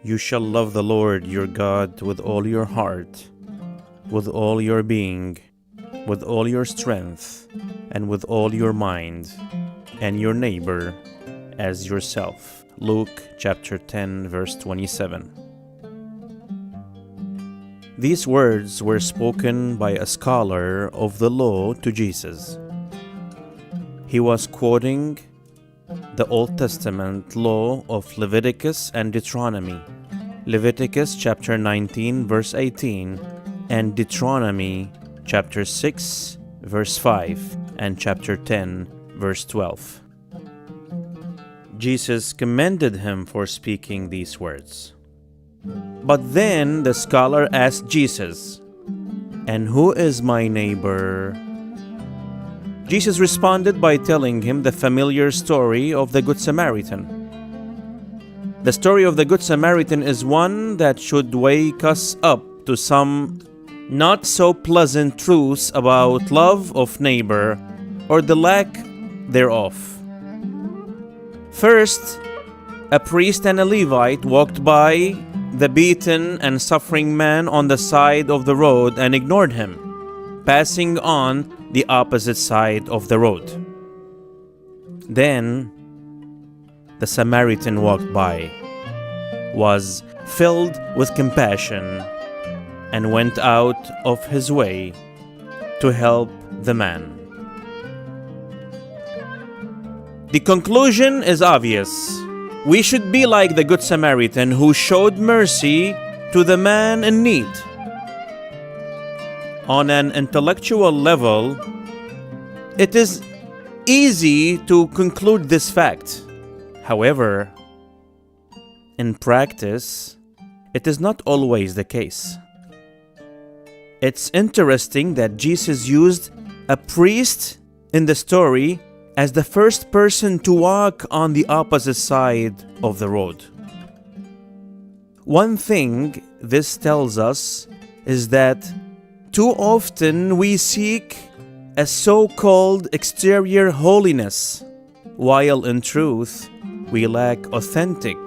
You shall love the Lord your God with all your heart, with all your being, with all your strength, and with all your mind, and your neighbor as yourself. Luke chapter 10, verse 27. These words were spoken by a scholar of the law to Jesus. He was quoting the Old Testament law of Leviticus and Deuteronomy. Leviticus chapter 19, verse 18, and Deuteronomy chapter 6, verse 5, and chapter 10, verse 12. Jesus commended him for speaking these words. But then the scholar asked Jesus, "And who is my neighbor?" Jesus responded by telling him the familiar story of the Good Samaritan. The story of the Good Samaritan is one that should wake us up to some not so pleasant truths about love of neighbor or the lack thereof. First, a priest and a Levite walked by the beaten and suffering man on the side of the road and ignored him, passing on the opposite side of the road. Then the Samaritan walked by, was filled with compassion, and went out of his way to help the man. The conclusion is obvious. We should be like the Good Samaritan who showed mercy to the man in need. On an intellectual level, it is easy to conclude this fact. However, in practice, it is not always the case. It's interesting that Jesus used a priest in the story as the first person to walk on the opposite side of the road. One thing this tells us is that too often we seek a so-called exterior holiness, while in truth we lack authentic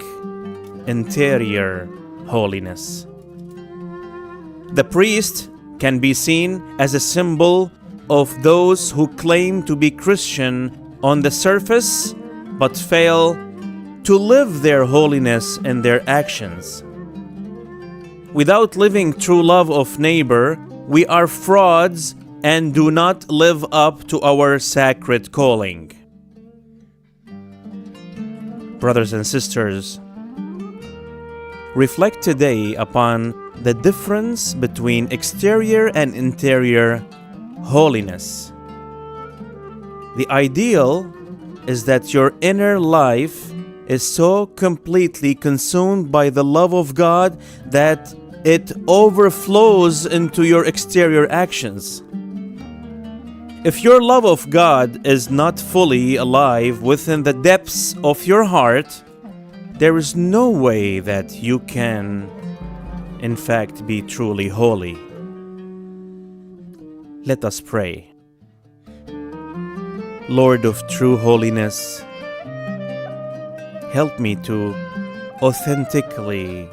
interior holiness. The priest can be seen as a symbol of those who claim to be Christian on the surface but fail to live their holiness in their actions. Without living true love of neighbor, we are frauds and do not live up to our sacred calling. Brothers and sisters, reflect today upon the difference between exterior and interior holiness. The ideal is that your inner life is so completely consumed by the love of God that it overflows into your exterior actions. If your love of God is not fully alive within the depths of your heart, there is no way that you can, in fact, be truly holy. Let us pray. Lord of true holiness, help me to authentically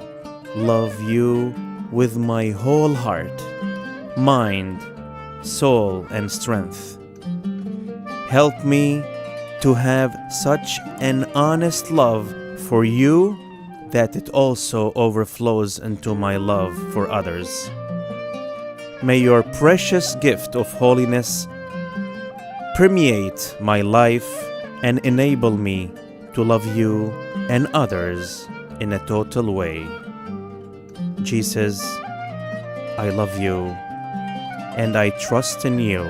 love you with my whole heart, mind, soul, and strength. Help me to have such an honest love for you that it also overflows into my love for others. May your precious gift of holiness permeate my life and enable me to love you and others in a total way. Jesus, I love you and I trust in you.